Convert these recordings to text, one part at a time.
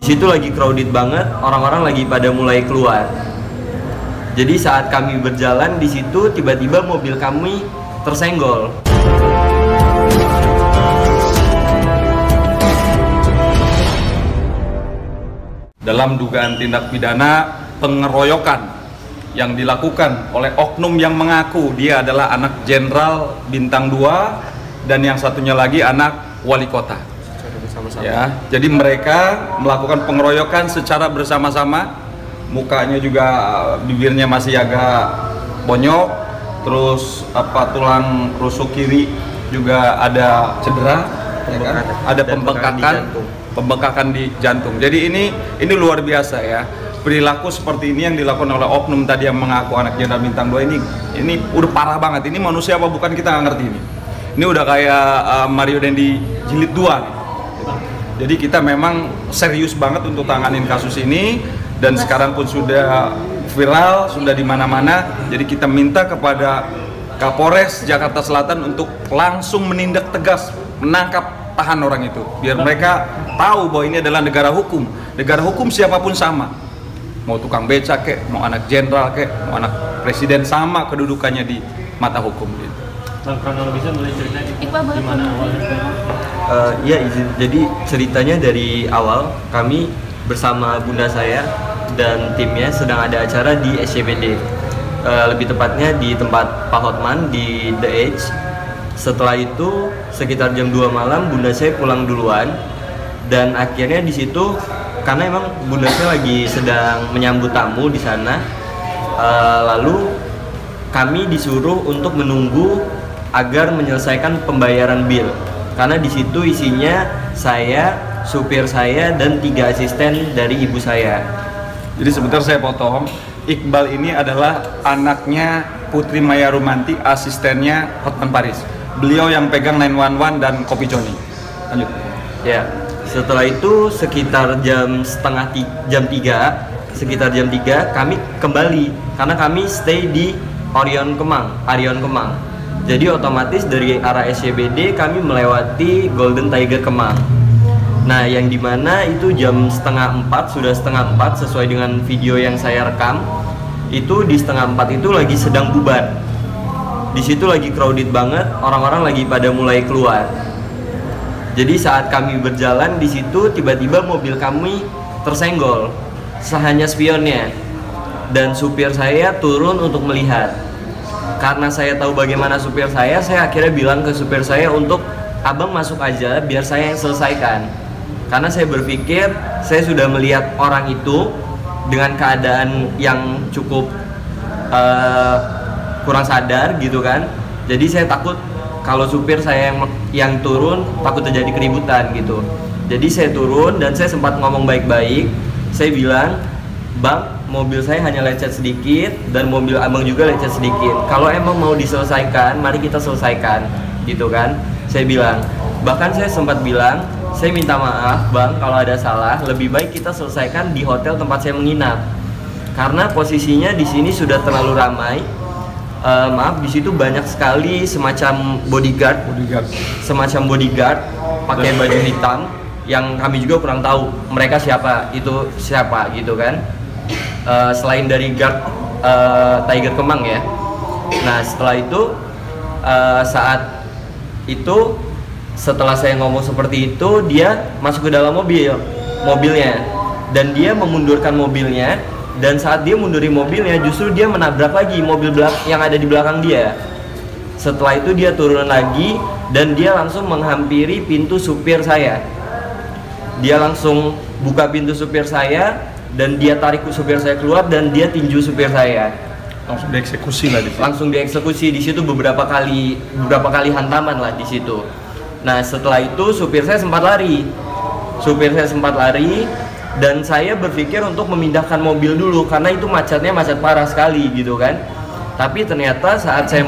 Situ lagi crowded banget, orang-orang lagi pada mulai keluar. Jadi saat kami berjalan di situ, tiba-tiba mobil kami tersenggol. Dalam dugaan tindak pidana pengeroyokan yang dilakukan oleh oknum yang mengaku dia adalah anak jenderal bintang 2 dan yang satunya lagi anak wali kota. Ya, jadi mereka melakukan pengeroyokan secara bersama-sama. Mukanya juga bibirnya masih agak bonyok, terus tulang rusuk kiri juga ada cedera, ya kan? Ada pembengkakan di jantung. Jadi ini luar biasa ya. Perilaku seperti ini yang dilakukan oleh oknum tadi yang mengaku anak jenderal bintang 2 ini udah parah banget. Ini manusia apa bukan, kita nggak ngerti ini. Ini udah kayak Mario Dendi jilid 2 nih. Jadi kita memang serius banget untuk tanganin kasus ini dan sekarang pun sudah viral, sudah di mana-mana. Jadi kita minta kepada Kapolres Jakarta Selatan untuk langsung menindak tegas, menangkap, tahan orang itu, biar mereka tahu bahwa ini adalah negara hukum. Negara hukum siapapun sama, mau tukang beca kek, mau anak jenderal kek, mau anak presiden, sama kedudukannya di mata hukum gitu. Kalau bisa boleh cerita gimana awalnya? Ya izin. Jadi ceritanya dari awal kami bersama bunda saya dan timnya sedang ada acara di SCBD. Lebih tepatnya di tempat Pak Hotman di The Edge. Setelah itu sekitar jam 2 malam bunda saya pulang duluan dan akhirnya di situ karena emang bunda saya lagi sedang menyambut tamu di sana. Lalu kami disuruh untuk menunggu agar menyelesaikan pembayaran bill. Karena di situ isinya saya, supir saya, dan 3 asisten dari ibu saya. Jadi sebentar saya potong. Iqbal ini adalah anaknya Putri Maya Rumanti, asistennya Hotman Paris. Beliau yang pegang 911 dan Kopi Joni. Lanjut. Ya, setelah itu sekitar jam 3 kami kembali karena kami stay di Arion Kemang. Jadi otomatis dari arah SCBD kami melewati Golden Tiger Kemang. Nah, yang dimana itu jam sudah setengah 4 sesuai dengan video yang saya rekam. Itu di setengah 4 itu lagi sedang bubar. Di situ lagi crowded banget, orang-orang lagi pada mulai keluar. Jadi saat kami berjalan di situ tiba-tiba mobil kami tersenggol, hanya spionnya. Dan supir saya turun untuk melihat. Karena saya tahu bagaimana supir saya akhirnya bilang ke supir saya untuk abang masuk aja biar saya yang selesaikan. Karena saya berpikir saya sudah melihat orang itu dengan keadaan yang cukup kurang sadar gitu kan. Jadi saya takut kalau supir saya yang turun takut terjadi keributan gitu. Jadi saya turun dan saya sempat ngomong baik-baik. Saya bilang, "Bang, mobil saya hanya lecet sedikit dan mobil abang juga lecet sedikit. Kalau emang mau diselesaikan, mari kita selesaikan," gitu kan. Saya bilang, bahkan saya sempat bilang, "Saya minta maaf bang kalau ada salah, lebih baik kita selesaikan di hotel tempat saya menginap. Karena posisinya di sini sudah terlalu ramai. Maaf, di situ banyak sekali semacam bodyguard pakai baju hitam yang kami juga kurang tahu mereka siapa gitu kan. Selain dari guard Tiger Kemang ya. Nah setelah itu setelah saya ngomong seperti itu, dia masuk ke dalam mobilnya dan dia memundurkan mobilnya. Dan saat dia mundurin mobilnya, justru dia menabrak lagi mobil yang ada di belakang dia. Setelah itu dia turun lagi dan dia langsung menghampiri pintu supir saya. Dia langsung buka pintu supir saya dan dia tarik supir saya keluar dan dia tinju supir saya. Langsung dieksekusi lah di situ. Langsung dieksekusi di situ beberapa kali hantaman lah di situ. Nah setelah itu supir saya sempat lari dan saya berpikir untuk memindahkan mobil dulu karena itu macet parah sekali gitu kan. Tapi ternyata saat saya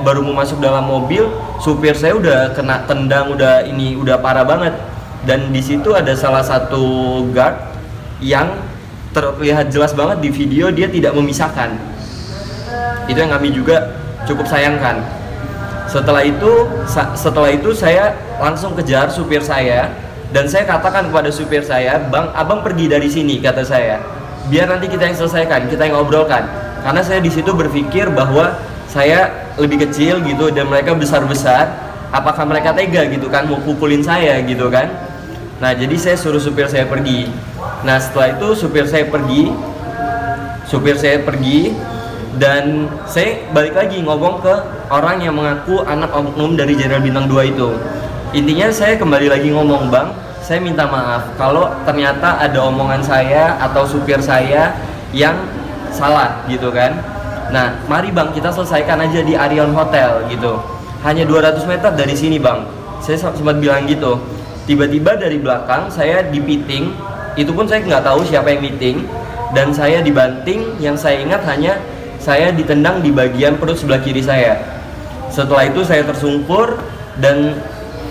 baru mau masuk dalam mobil, supir saya udah kena tendang, udah parah banget. Dan di situ ada salah satu guard yang terlihat jelas banget di video dia tidak memisahkan. Itu yang kami juga cukup sayangkan. Setelah itu saya langsung kejar supir saya Dan saya katakan kepada supir saya, "Bang, abang pergi dari sini," kata saya. "Biar nanti kita yang selesaikan, kita yang ngobrolkan." Karena saya di situ berpikir bahwa saya lebih kecil gitu dan mereka besar-besar. Apakah mereka tega gitu kan mau pukulin saya gitu kan? Nah, jadi saya suruh supir saya pergi. Nah, setelah itu supir saya pergi dan saya balik lagi ngomong ke orang yang mengaku anak oknum dari Jenderal Bintang 2 itu. Intinya saya kembali lagi ngomong, "Bang, saya minta maaf kalau ternyata ada omongan saya atau supir saya yang salah gitu kan. Nah, mari Bang, kita selesaikan aja di Arion Hotel gitu. Hanya 200 meter dari sini Bang." Saya sempat bilang gitu. Tiba-tiba dari belakang saya dipiting, itu pun saya nggak tahu siapa yang meeting, dan saya dibanting. Yang saya ingat hanya saya ditendang di bagian perut sebelah kiri saya. Setelah itu saya tersungkur dan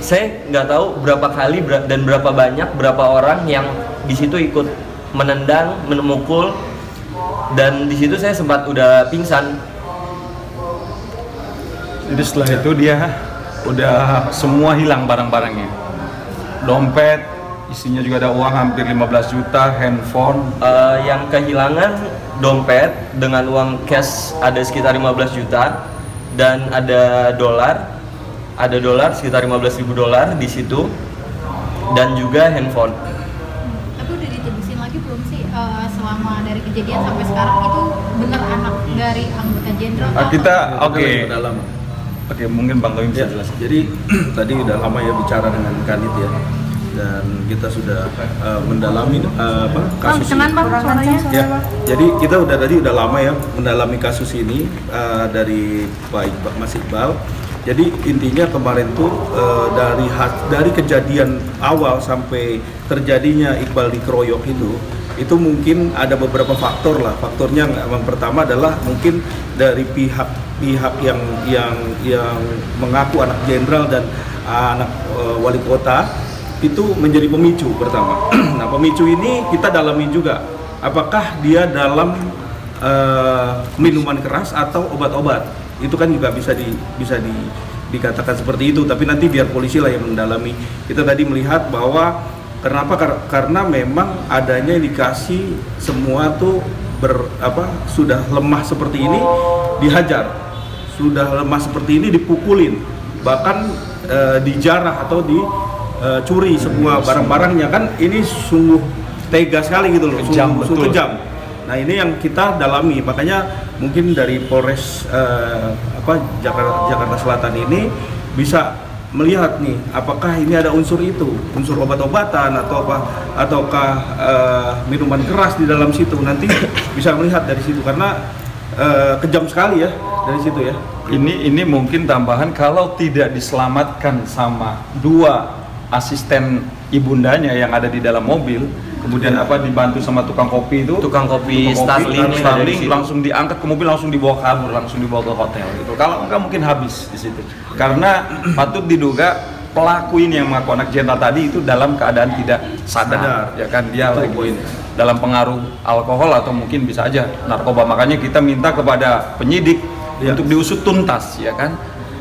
saya nggak tahu berapa kali dan berapa banyak berapa orang yang di situ ikut menendang, memukul, dan di situ saya sempat udah pingsan. Jadi setelah itu dia udah semua hilang barang-barangnya, dompet isinya juga ada uang hampir 15 juta, handphone. Yang kehilangan dompet dengan uang cash ada sekitar 15 juta dan ada dolar sekitar 15.000 dolar di situ, dan juga handphone. Tapi udah ditebusin lagi belum sih selama dari kejadian sampai sekarang itu benar anak dari anggota jenderal? Kita Oke, mungkin Bang Toim bisa jelasin. Jadi tadi udah lama ya bicara dengan Kanit ya, dan kita sudah mendalami kasus ini. Ya, jadi kita udah lama ya mendalami kasus ini dari Pak Mas Iqbal. Jadi intinya kemarin tuh dari kejadian awal sampai terjadinya Iqbal dikeroyok itu mungkin ada beberapa faktor lah. Faktornya yang pertama adalah mungkin dari pihak yang mengaku anak jenderal dan anak wali kota itu menjadi pemicu pertama. Nah, pemicu ini kita dalami juga. Apakah dia dalam minuman keras atau obat-obat? Itu kan juga bisa dikatakan seperti itu, tapi nanti biar polisi lah yang mendalami. Kita tadi melihat bahwa kenapa, karena memang adanya indikasi semua tuh sudah lemah seperti ini dihajar, sudah lemah seperti ini dipukulin, bahkan dijarah atau dicuri semua barang-barangnya. Kan ini sungguh tega sekali gitu loh, sungguh kejam. Nah, ini yang kita dalami, makanya mungkin dari Polres Jakarta Selatan ini bisa melihat nih, apakah ini ada unsur obat-obatan ataukah minuman keras di dalam situ. Nanti bisa melihat dari situ, karena kejam sekali ya dari situ ya. Ini mungkin tambahan, kalau tidak diselamatkan sama dua asisten ibundanya yang ada di dalam mobil, kemudian dibantu sama tukang kopi Starling langsung diangkat ke mobil, langsung dibawa kabur, langsung dibawa ke hotel gitu. Kalau enggak mungkin habis di situ. Karena patut diduga pelaku ini yang mengaku anak jenderal tadi itu dalam keadaan tidak sadar. Ya kan, dia lagi dalam pengaruh alkohol atau mungkin bisa aja narkoba. Makanya kita minta kepada penyidik untuk diusut tuntas, ya kan.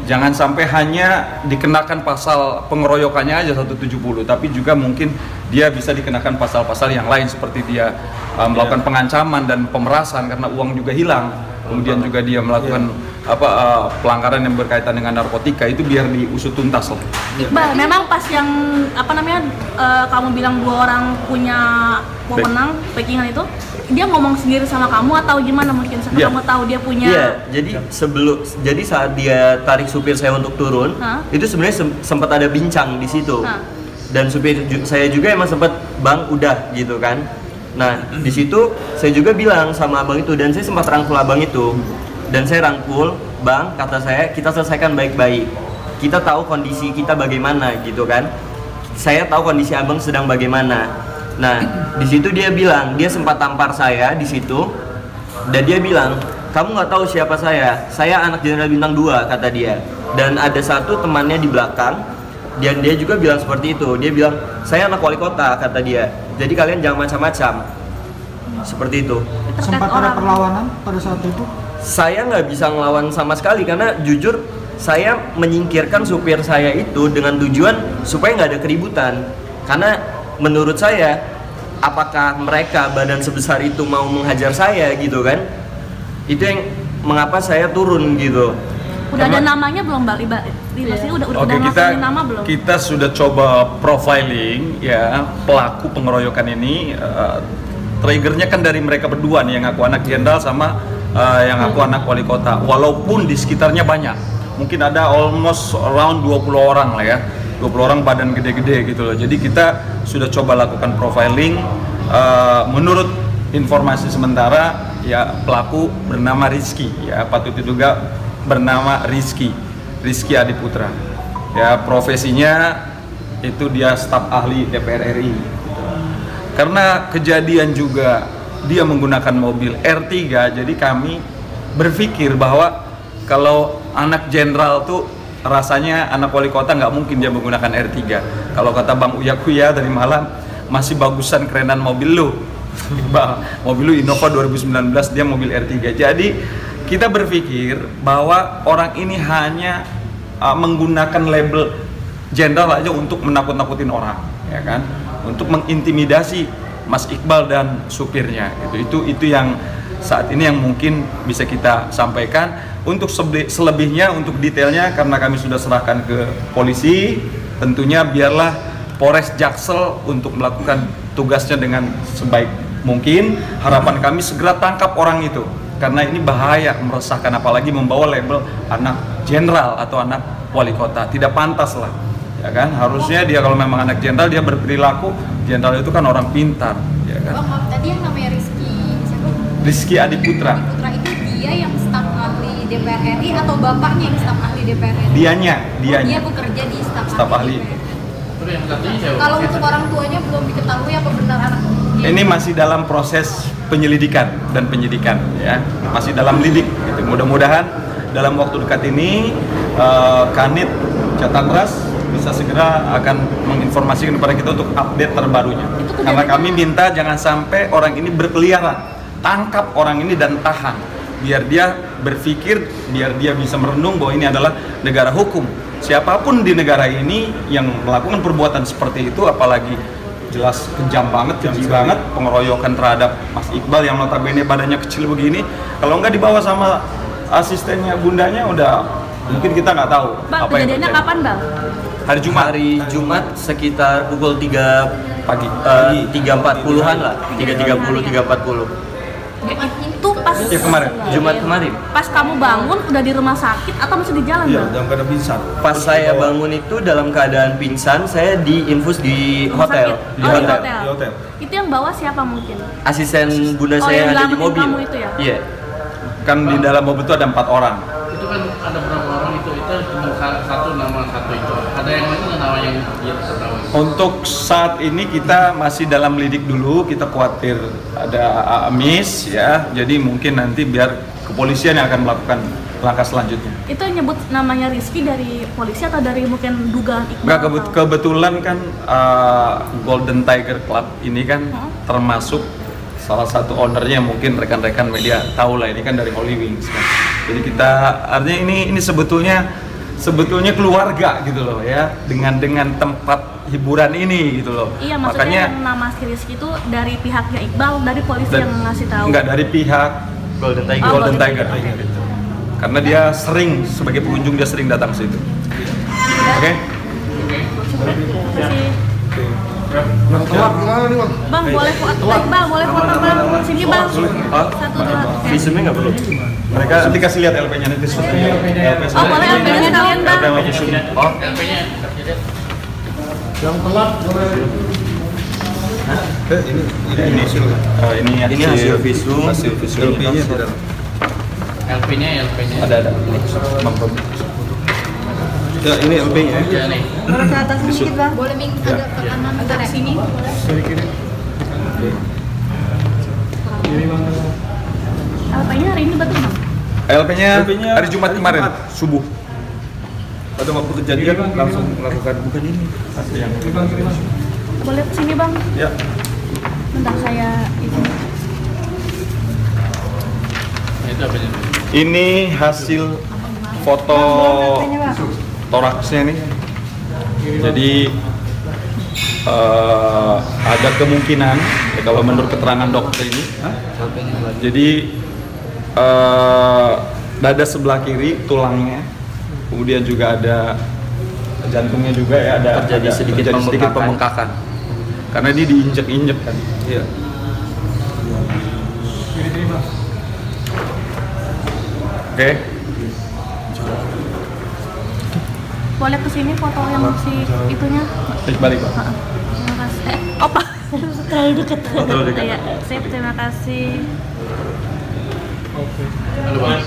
Jangan sampai hanya dikenakan pasal pengeroyokannya aja 170, tapi juga mungkin dia bisa dikenakan pasal-pasal yang lain seperti dia melakukan pengancaman dan pemerasan karena uang juga hilang. Kemudian juga dia melakukan pelanggaran yang berkaitan dengan narkotika, itu biar diusut tuntas lah. Iqbal, memang pas yang kamu bilang dua orang punya wewenang backingan itu, dia ngomong sendiri sama kamu atau gimana mungkin setelah kamu tahu dia punya? Iya, jadi saat dia tarik supir saya untuk turun, itu sebenarnya sempat ada bincang di situ. Dan supir saya juga emang sempat, "Bang, udah," gitu kan. Nah, di situ saya juga bilang sama abang itu, dan saya sempat rangkul abang itu. Dan saya rangkul, "Bang," kata saya, "kita selesaikan baik-baik. Kita tahu kondisi kita bagaimana," gitu kan. "Saya tahu kondisi abang sedang bagaimana." Nah, di situ dia bilang, dia sempat tampar saya di situ, dan dia bilang, "Kamu nggak tahu siapa saya anak Jenderal Bintang 2," kata dia. Dan ada satu temannya di belakang, dan dia juga bilang seperti itu. Dia bilang, "Saya anak wali kota," kata dia. "Jadi kalian jangan macam-macam." Seperti itu. Sempat ada perlawanan pada saat itu? Saya nggak bisa ngelawan sama sekali, karena jujur saya menyingkirkan supir saya itu dengan tujuan supaya nggak ada keributan. Karena menurut saya, apakah mereka badan sebesar itu mau menghajar saya gitu kan? Itu yang mengapa saya turun gitu. Udah ada namanya belum, Mbak? Udah ngasihin nama belum? Kita sudah coba profiling ya pelaku pengeroyokan ini. Triggernya kan dari mereka berdua nih, yang aku anak jenderal sama yang aku anak wali kota. Walaupun di sekitarnya banyak, mungkin ada almost around 20 orang lah ya, 20 orang badan gede-gede gitu loh. Jadi kita sudah coba lakukan profiling. Menurut informasi sementara ya pelaku bernama Rizky ya, patut diduga bernama Rizky Adiputra ya, profesinya itu dia staf ahli DPR RI gitu. Karena kejadian juga dia menggunakan mobil R3, jadi kami berpikir bahwa kalau anak jenderal tuh rasanya anak wali kota nggak mungkin dia menggunakan R3. Kalau kata Bang Uya Kuya dari Malang, masih bagusan kerenan mobil lu mobil lu Innova 2019, dia mobil R3. Jadi kita berpikir bahwa orang ini hanya menggunakan label jenderal aja untuk menakut-nakutin orang, ya kan? Untuk mengintimidasi Mas Iqbal dan supirnya. Itu yang saat ini yang mungkin bisa kita sampaikan. Untuk selebihnya, untuk detailnya, karena kami sudah serahkan ke polisi, tentunya biarlah Polres Jaksel untuk melakukan tugasnya dengan sebaik mungkin. Harapan kami segera tangkap orang itu, karena ini bahaya, meresahkan, apalagi membawa label anak jenderal atau anak wali kota. Tidak pantas lah, ya kan? Harusnya dia kalau memang anak jenderal, dia berperilaku jenderal, itu kan orang pintar, ya kan? Maaf, tadi yang namanya Rizky Adiputra. Adiputra itu dia yang staf ahli DPR RI atau bapaknya yang staf ahli DPR RI? Dianya. Dia bekerja di staf ahli. Kalau untuk orang tuanya belum diketahui apa benar anak dia? Ini masih dalam proses penyelidikan dan penyidikan ya, masih dalam lidik gitu. Mudah-mudahan dalam waktu dekat ini Kanit Catabras bisa segera akan menginformasikan kepada kita untuk update terbarunya. Karena kami minta jangan sampai orang ini berkeliaran, tangkap orang ini dan tahan, biar dia berpikir, biar dia bisa merenung bahwa ini adalah negara hukum. Siapapun di negara ini yang melakukan perbuatan seperti itu, apalagi jelas kejam banget, keji banget, pengeroyokan terhadap Mas Iqbal yang notabene badannya kecil begini, kalau nggak dibawa sama asistennya bundanya, udah mungkin kita nggak tahu. Bang, apa yang kejadiannya terjadi. kapan, Bang? Hari Jumat. Hari Jumat sekitar pukul 3 Pagi. 3.40-an lah, 3.30, 3.40. Itu pas Ya kemarin. Jumat kemarin. Pas kamu bangun udah di rumah sakit atau masih di jalan, Iya, Bang? dalam keadaan pingsan. Pas saya bangun itu dalam keadaan pingsan, saya diinfus di Rumah hotel. sakit? Di Oh, hotel. Di hotel. Itu yang bawa siapa mungkin? Asisten bunda Oh, saya yang yang ada di nyelamatin mobil. kamu itu ya? Iya. Kan di dalam mobil itu ada 4 orang. Itu kan ada berapa orang itu cuma satu nama satu itu. Ada yang lain nggak nama yang dia ketahui? Untuk saat ini kita masih dalam lidik dulu, kita khawatir ada amis ya, jadi mungkin nanti biar kepolisian yang akan melakukan langkah selanjutnya. Itu yang nyebut namanya Rizky dari polisi atau dari mungkin dugaan Iqbal? Nggak, atau- kebetulan kan Golden Tiger Club ini kan termasuk salah satu ownernya, mungkin rekan-rekan media tahu lah, ini kan dari Holy Wings kan. Jadi kita artinya ini sebetulnya keluarga gitu loh ya, dengan tempat hiburan ini gitu loh. Iya, maksudnya yang nama si Rizky itu dari pihaknya Iqbal, dari polisi yang ngasih tahu. Enggak, dari pihak Golden Tiger. Oh, Golden Golden Tiger. Tiger. Gitu. Karena dia sering sebagai pengunjung, dia sering datang ke situ. Oke. Terima kasih. Telat gimana nih, Bang? Bang, boleh foto Iqbal, boleh foto, Bang. Sini, Bang. Satu, dua. Oke. Visumnya nggak perlu. Mereka nanti kasih lihat LP-nya nanti. Oh, boleh LP-nya sekalian, Bang. Oh, LP-nya Yang telat boleh. Ini hasil. Ini hasil visum. Hasil visum. LP-nya di dalam. LP-nya ada. Bang Robi. Ya, ini LP-nya ya. ya nih. Ke atas sedikit, Bang. Boleh agak ke kanan, agak ke sini. LP-nya hari ini betul, Bang? LP-nya LP-nya hari Jumat kemarin subuh. Pada waktu kejadian langsung melakukan bukan ini. Boleh ke sini, Bang? Ya. Bentar saya izin. Itu apa nya? Ini hasil foto toraksnya nih. Jadi ada kemungkinan ya, kalau menurut keterangan dokter ini, jadi dada sebelah kiri tulangnya, kemudian juga ada jantungnya juga ya, Terjadi sedikit pembengkakan karena dia diinjek-injek kan. Iya. Oke. Boleh kesini foto yang si itunya? Balik Pak. Terima kasih. Opa. Terlalu dekat. Terlalu dekat. Iya, sip, terima kasih. Halo, Bang.